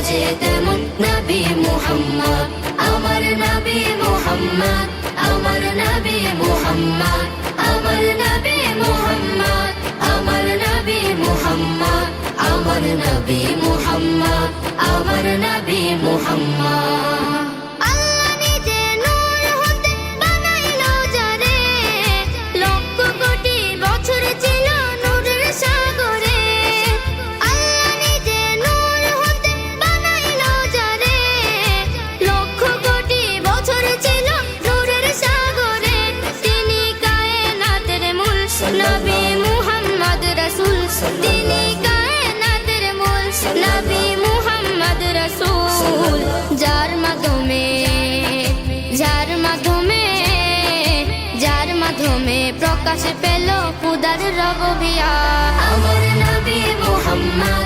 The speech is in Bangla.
সাজে তেমন নবী মুহাম্মদ, আমার নবী মুহাম্মদ, আমার নবী মুহাম্মদ, আমার নবী মুহাম্মদ, আমার নবী মুহাম্মদ, আমার নবী মুহাম্মদ, আমার নবী মুহাম্মদ। আল্লাহ নিজে নূর হতে বানাইলো যারে, লক্ষ কোটি বছর ছিল নূরের সাগরে। আল্লাহ নিজে নূর হতে বানাইলো যারে, লক্ষ কোটি বছর ছিল নূরের সাগরে। তিনি কায়নাতের মূল নবী মুহাম্মদ রাসূল, তিনি কায়নাতের মূল নবী মুহাম্মদ রাসূল। যার মাধ্যমে প্রকাশ পেল খুদার রববিয়া, আমার নবী মুহাম্মদ।